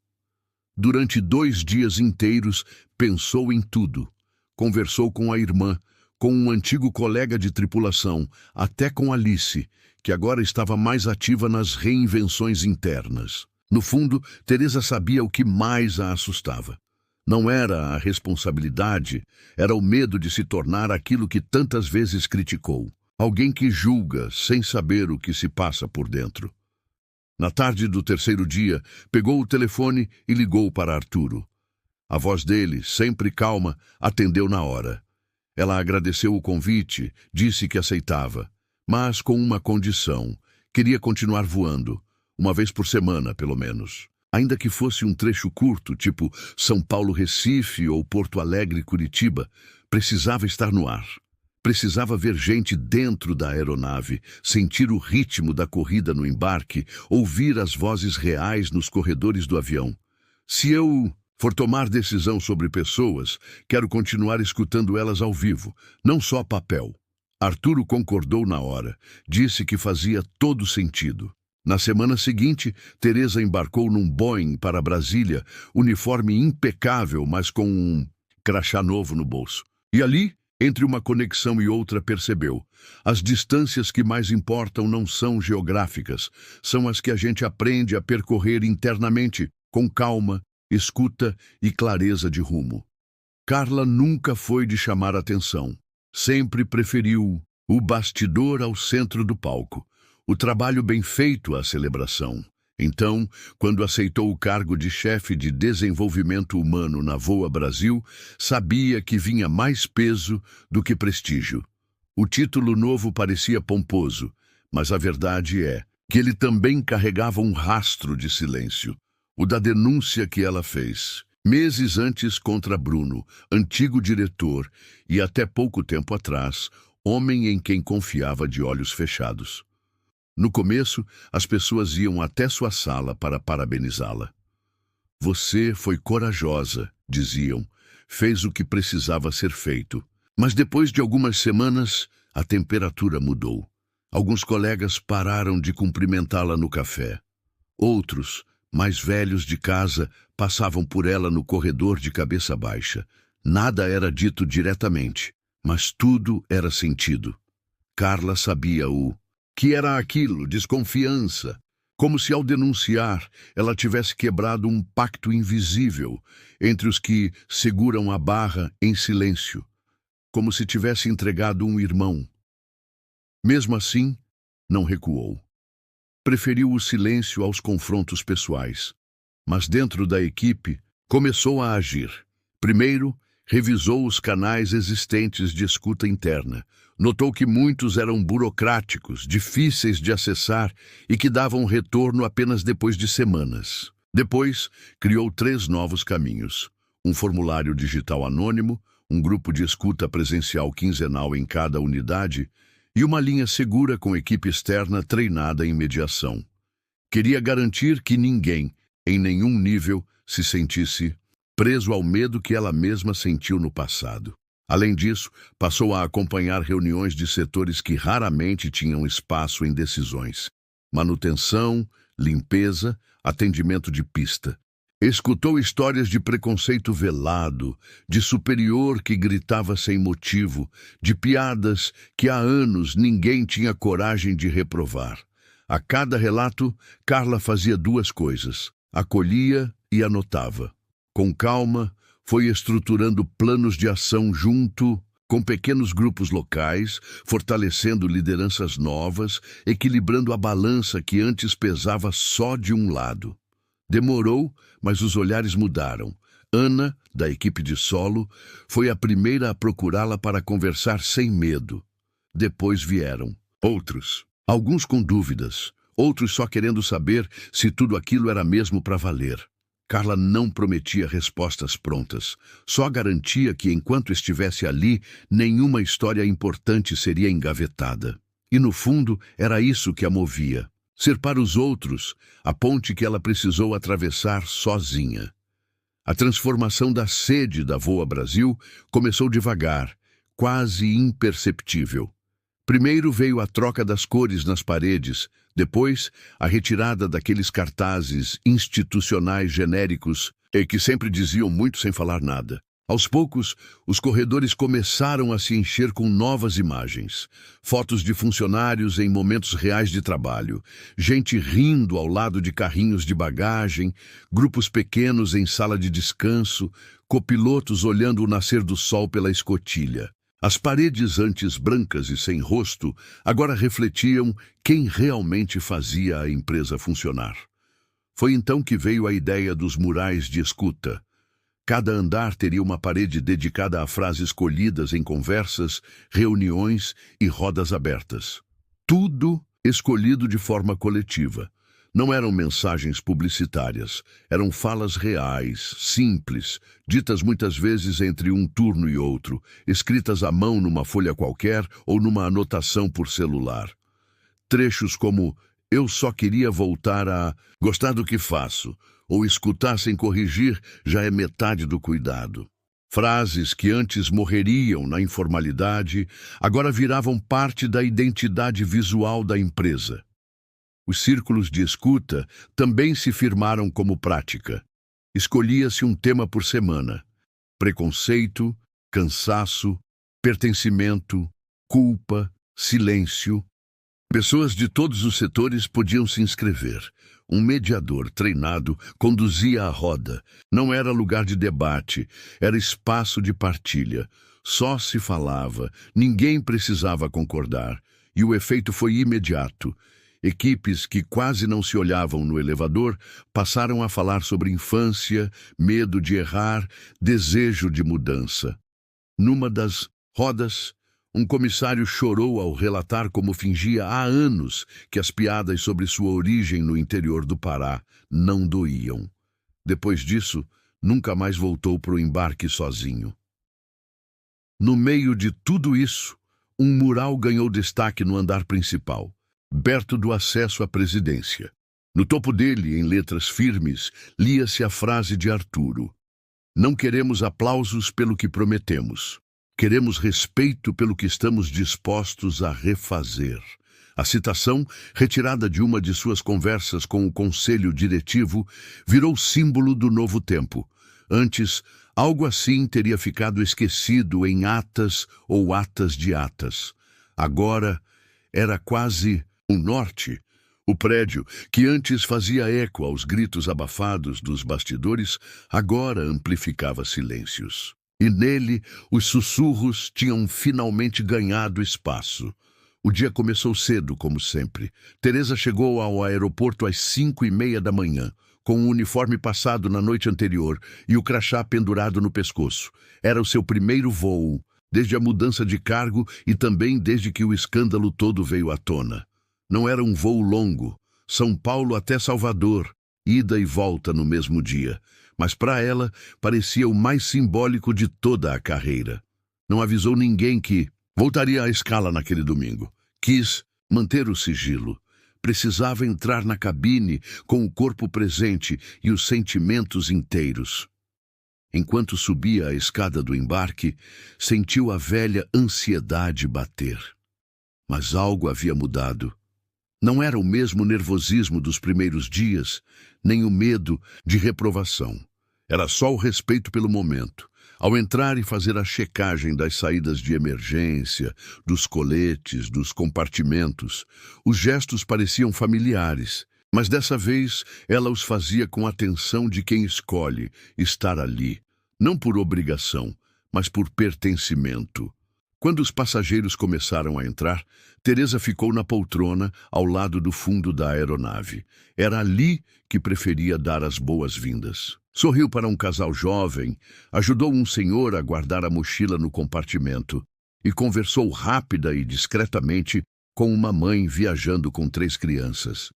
Speaker 1: Durante 2 dias inteiros, pensou em tudo. Conversou com a irmã, com um antigo colega de tripulação, até com Alice, que agora estava mais ativa nas reinvenções internas. No fundo, Teresa sabia o que mais a assustava. Não era a responsabilidade, era o medo de se tornar aquilo que tantas vezes criticou. Alguém que julga sem saber o que se passa por dentro. Na tarde do 3º dia, pegou o telefone e ligou para Arturo. A voz dele, sempre calma, atendeu na hora. Ela agradeceu o convite, disse que aceitava, mas com uma condição. Queria continuar voando, 1 vez por semana, pelo menos. Ainda que fosse um trecho curto, tipo São Paulo-Recife ou Porto Alegre-Curitiba, precisava estar no ar. Precisava ver gente dentro da aeronave, sentir o ritmo da corrida no embarque, ouvir as vozes reais nos corredores do avião. Se eu for tomar decisão sobre pessoas, quero continuar escutando elas ao vivo, não só papel. Arturo concordou na hora, disse que fazia todo sentido. Na semana seguinte, Teresa embarcou num Boeing para Brasília, uniforme impecável, mas com um crachá novo no bolso. E ali, entre uma conexão e outra, percebeu: as distâncias que mais importam não são geográficas, são as que a gente aprende a percorrer internamente, com calma, escuta e clareza de rumo. Carla nunca foi de chamar atenção. Sempre preferiu o bastidor ao centro do palco, o trabalho bem feito à celebração. Então, quando aceitou o cargo de chefe de desenvolvimento humano na VOA Brasil, sabia que vinha mais peso do que prestígio. O título novo parecia pomposo, mas a verdade é que ele também carregava um rastro de silêncio, o da denúncia que ela fez, meses antes, contra Bruno, antigo diretor, e até pouco tempo atrás, homem em quem confiava de olhos fechados. No começo, as pessoas iam até sua sala para parabenizá-la. Você foi corajosa, diziam. Fez o que precisava ser feito. Mas depois de algumas semanas, a temperatura mudou. Alguns colegas pararam de cumprimentá-la no café. Outros, mais velhos de casa, passavam por ela no corredor de cabeça baixa. Nada era dito diretamente, mas tudo era sentido. Carla sabia o que era aquilo, desconfiança. Como se ao denunciar, ela tivesse quebrado um pacto invisível entre os que seguram a barra em silêncio. Como se tivesse entregado um irmão. Mesmo assim, não recuou. Preferiu o silêncio aos confrontos pessoais. Mas dentro da equipe, começou a agir. Primeiro, revisou os canais existentes de escuta interna. Notou que muitos eram burocráticos, difíceis de acessar e que davam retorno apenas depois de semanas. Depois, criou 3 novos caminhos. Um formulário digital anônimo, um grupo de escuta presencial quinzenal em cada unidade e uma linha segura com equipe externa treinada em mediação. Queria garantir que ninguém, em nenhum nível, se sentisse preso ao medo que ela mesma sentiu no passado. Além disso, passou a acompanhar reuniões de setores que raramente tinham espaço em decisões. Manutenção, limpeza, atendimento de pista. Escutou histórias de preconceito velado, de superior que gritava sem motivo, de piadas que há anos ninguém tinha coragem de reprovar. A cada relato, Carla fazia 2 coisas: acolhia e anotava. Com calma, foi estruturando planos de ação junto com pequenos grupos locais, fortalecendo lideranças novas, equilibrando a balança que antes pesava só de um lado. Demorou, mas os olhares mudaram. Ana, da equipe de solo, foi a primeira a procurá-la para conversar sem medo. Depois vieram outros, alguns com dúvidas, outros só querendo saber se tudo aquilo era mesmo para valer. Carla não prometia respostas prontas, só garantia que enquanto estivesse ali, nenhuma história importante seria engavetada. E no fundo, era isso que a movia. Ser para os outros a ponte que ela precisou atravessar sozinha. A transformação da sede da Voa Brasil começou devagar, quase imperceptível. Primeiro veio a troca das cores nas paredes, depois a retirada daqueles cartazes institucionais genéricos e que sempre diziam muito sem falar nada. Aos poucos, os corredores começaram a se encher com novas imagens. Fotos de funcionários em momentos reais de trabalho, gente rindo ao lado de carrinhos de bagagem, grupos pequenos em sala de descanso, copilotos olhando o nascer do sol pela escotilha. As paredes antes brancas e sem rosto agora refletiam quem realmente fazia a empresa funcionar. Foi então que veio a ideia dos murais de escuta. Cada andar teria uma parede dedicada a frases escolhidas em conversas, reuniões e rodas abertas. Tudo escolhido de forma coletiva. Não eram mensagens publicitárias, eram falas reais, simples, ditas muitas vezes entre um turno e outro, escritas à mão numa folha qualquer ou numa anotação por celular. Trechos como "Eu só queria voltar a gostar do que faço", ou "escutar sem corrigir já é metade do cuidado". Frases que antes morreriam na informalidade, agora viravam parte da identidade visual da empresa. Os círculos de escuta também se firmaram como prática. Escolhia-se um tema por semana: preconceito, cansaço, pertencimento, culpa, silêncio. Pessoas de todos os setores podiam se inscrever. Um mediador treinado conduzia a roda. Não era lugar de debate, era espaço de partilha. Só se falava, ninguém precisava concordar. E o efeito foi imediato. Equipes que quase não se olhavam no elevador passaram a falar sobre infância, medo de errar, desejo de mudança. Numa das rodas, um comissário chorou ao relatar como fingia há anos que as piadas sobre sua origem no interior do Pará não doíam. Depois disso, nunca mais voltou para o embarque sozinho. No meio de tudo isso, um mural ganhou destaque no andar principal. perto do acesso à presidência. No topo dele, em letras firmes, lia-se a frase de Arturo: "Não queremos aplausos pelo que prometemos. Queremos respeito pelo que estamos dispostos a refazer." A citação, retirada de uma de suas conversas com o conselho diretivo, virou símbolo do novo tempo. Antes, algo assim teria ficado esquecido em atas ou atas de atas. Agora, era quase um norte. O prédio, que antes fazia eco aos gritos abafados dos bastidores, agora amplificava silêncios. E nele, os sussurros tinham finalmente ganhado espaço. O dia começou cedo, como sempre. Teresa chegou ao aeroporto às 5:30 da manhã, com o uniforme passado na noite anterior e o crachá pendurado no pescoço. Era o seu primeiro voo, desde a mudança de cargo e também desde que o escândalo todo veio à tona. Não era um voo longo, São Paulo até Salvador, ida e volta no mesmo dia, mas para ela parecia o mais simbólico de toda a carreira. Não avisou ninguém que voltaria à escala naquele domingo. Quis manter o sigilo. Precisava entrar na cabine com o corpo presente e os sentimentos inteiros. Enquanto subia a escada do embarque, sentiu a velha ansiedade bater. Mas algo havia mudado. Não era o mesmo nervosismo dos primeiros dias, nem o medo de reprovação. Era só o respeito pelo momento. Ao entrar e fazer a checagem das saídas de emergência, dos coletes, dos compartimentos, os gestos pareciam familiares, mas dessa vez ela os fazia com a atenção de quem escolhe estar ali, não por obrigação, mas por pertencimento. Quando os passageiros começaram a entrar, Teresa ficou na poltrona, ao lado do fundo da aeronave. Era ali que preferia dar as boas-vindas. Sorriu para um casal jovem, ajudou um senhor a guardar a mochila no compartimento e conversou rápida e discretamente com uma mãe viajando com 3 crianças.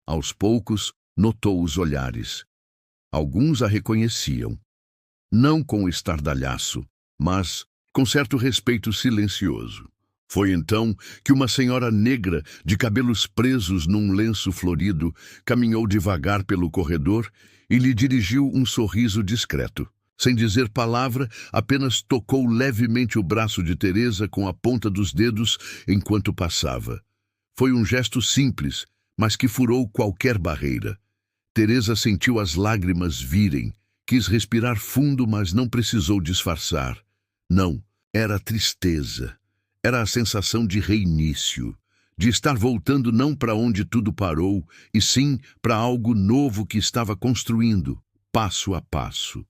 Speaker 1: Aos poucos, notou os olhares. Alguns a reconheciam, não com estardalhaço, mas com certo respeito silencioso. Foi então que uma senhora negra, de cabelos presos num lenço florido, caminhou devagar pelo corredor e lhe dirigiu um sorriso discreto. Sem dizer palavra, apenas tocou levemente o braço de Teresa com a ponta dos dedos enquanto passava. Foi um gesto simples, mas que furou qualquer barreira. Teresa sentiu as lágrimas virem, quis respirar fundo, mas não precisou disfarçar. Não, era tristeza. Era a sensação de reinício, de estar voltando não para onde tudo parou, e sim para algo novo que estava construindo, passo a passo.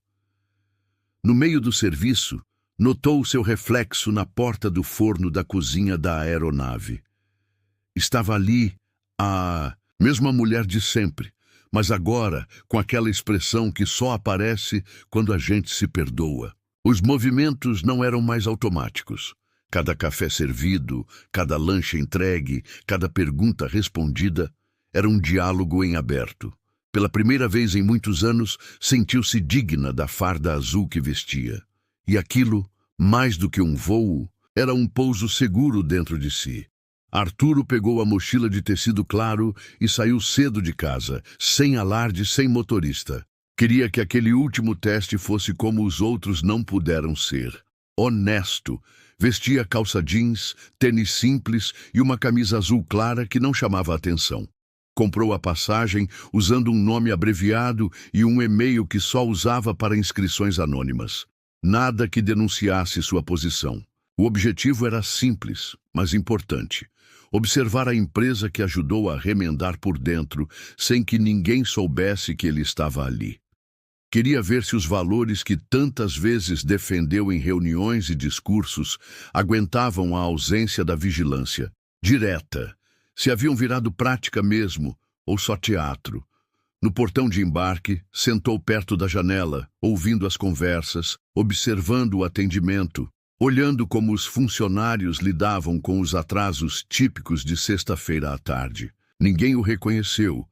Speaker 1: No meio do serviço, notou seu reflexo na porta do forno da cozinha da aeronave. Estava ali a mesma mulher de sempre, mas agora com aquela expressão que só aparece quando a gente se perdoa. Os movimentos não eram mais automáticos. Cada café servido, cada lanche entregue, cada pergunta respondida, era um diálogo em aberto. Pela primeira vez em muitos anos, sentiu-se digna da farda azul que vestia. E aquilo, mais do que um voo, era um pouso seguro dentro de si. Arturo pegou a mochila de tecido claro e saiu cedo de casa, sem alarde, sem motorista. Queria que aquele último teste fosse como os outros não puderam ser. Honesto. Vestia calça jeans, tênis simples e uma camisa azul clara que não chamava a atenção. Comprou a passagem usando um nome abreviado e um e-mail que só usava para inscrições anônimas. Nada que denunciasse sua posição. O objetivo era simples, mas importante. Observar a empresa que ajudou a remendar por dentro, sem que ninguém soubesse que ele estava ali. Queria ver se os valores que tantas vezes defendeu em reuniões e discursos aguentavam a ausência da vigilância direta, se haviam virado prática mesmo ou só teatro. No portão de embarque, sentou perto da janela, ouvindo as conversas, observando o atendimento, olhando como os funcionários lidavam com os atrasos típicos de sexta-feira à tarde. Ninguém o reconheceu,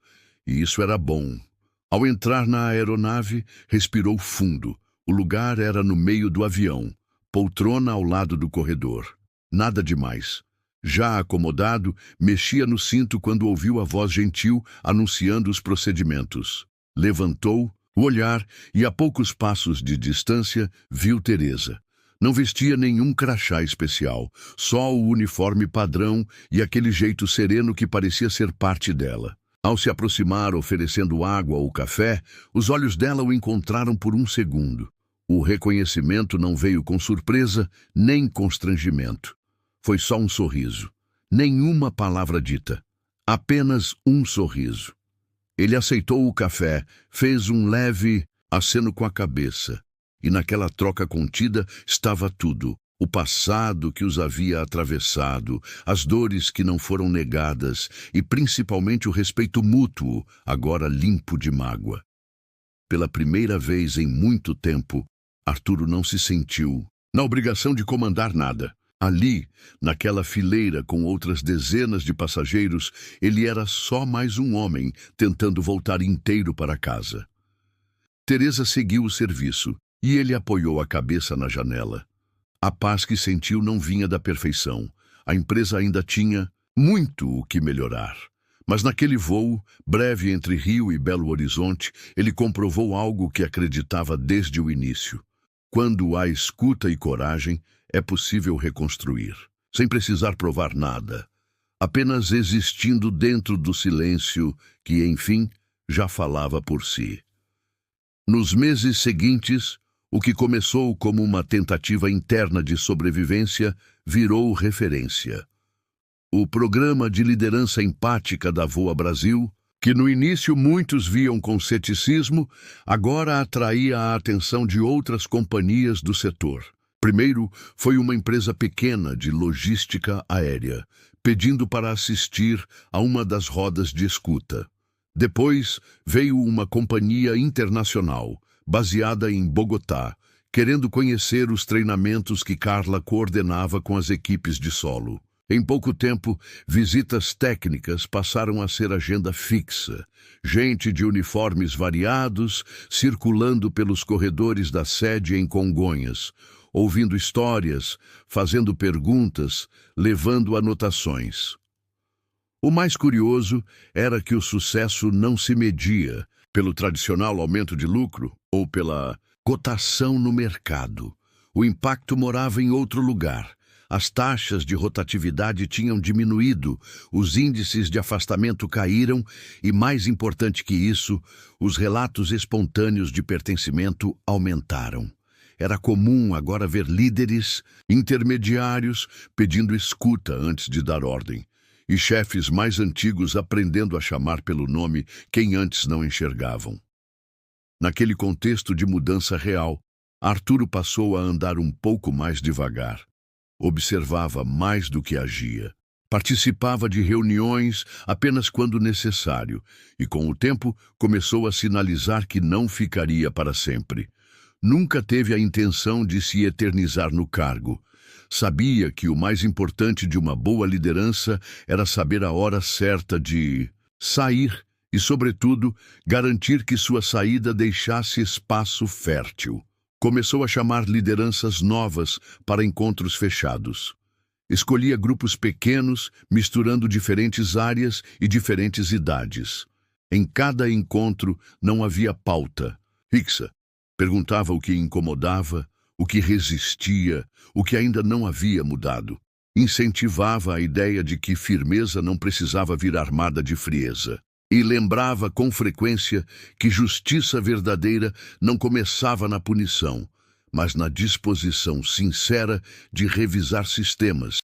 Speaker 1: e isso era bom. Ao entrar na aeronave, respirou fundo. O lugar era no meio do avião, poltrona ao lado do corredor. Nada demais. Já acomodado, mexia no cinto quando ouviu a voz gentil anunciando os procedimentos. Levantou o olhar e, a poucos passos de distância, viu Teresa. Não vestia nenhum crachá especial, só o uniforme padrão e aquele jeito sereno que parecia ser parte dela. Ao se aproximar oferecendo água ou café, os olhos dela o encontraram por um segundo. O reconhecimento não veio com surpresa nem constrangimento. Foi só um sorriso. Nenhuma palavra dita. Apenas um sorriso. Ele aceitou o café, fez um leve aceno com a cabeça. E naquela troca contida estava tudo. O passado que os havia atravessado, as dores que não foram negadas e principalmente o respeito mútuo, agora limpo de mágoa. Pela primeira vez em muito tempo, Arturo não se sentiu na obrigação de comandar nada. Ali, naquela fileira com outras dezenas de passageiros, ele era só mais um homem tentando voltar inteiro para casa. Teresa seguiu o serviço e ele apoiou a cabeça na janela. A paz que sentiu não vinha da perfeição. A empresa ainda tinha muito o que melhorar. Mas naquele voo, breve entre Rio e Belo Horizonte, ele comprovou algo que acreditava desde o início. Quando há escuta e coragem, é possível reconstruir, sem precisar provar nada, apenas existindo dentro do silêncio que, enfim, já falava por si. Nos meses seguintes, o que começou como uma tentativa interna de sobrevivência virou referência. O programa de liderança empática da Voa Brasil, que no início muitos viam com ceticismo, agora atraía a atenção de outras companhias do setor. Primeiro, foi uma empresa pequena de logística aérea, pedindo para assistir a uma das rodas de escuta. Depois, veio uma companhia internacional, baseada em Bogotá, querendo conhecer os treinamentos que Carla coordenava com as equipes de solo. Em pouco tempo, visitas técnicas passaram a ser agenda fixa. Gente de uniformes variados circulando pelos corredores da sede em Congonhas, ouvindo histórias, fazendo perguntas, levando anotações. O mais curioso era que o sucesso não se media pelo tradicional aumento de lucro ou pela cotação no mercado. O impacto morava em outro lugar. As taxas de rotatividade tinham diminuído, os índices de afastamento caíram e, mais importante que isso, os relatos espontâneos de pertencimento aumentaram. Era comum agora ver líderes, intermediários, pedindo escuta antes de dar ordem, e chefes mais antigos aprendendo a chamar pelo nome quem antes não enxergavam. Naquele contexto de mudança real, Arturo passou a andar um pouco mais devagar. Observava mais do que agia. Participava de reuniões apenas quando necessário e, com o tempo, começou a sinalizar que não ficaria para sempre. Nunca teve a intenção de se eternizar no cargo. Sabia que o mais importante de uma boa liderança era saber a hora certa de sair e, sobretudo, garantir que sua saída deixasse espaço fértil. Começou a chamar lideranças novas para encontros fechados. Escolhia grupos pequenos, misturando diferentes áreas e diferentes idades. Em cada encontro não havia pauta fixa. Perguntava o que incomodava, o que resistia, o que ainda não havia mudado. Incentivava a ideia de que firmeza não precisava vir armada de frieza. E lembrava com frequência que justiça verdadeira não começava na punição, mas na disposição sincera de revisar sistemas.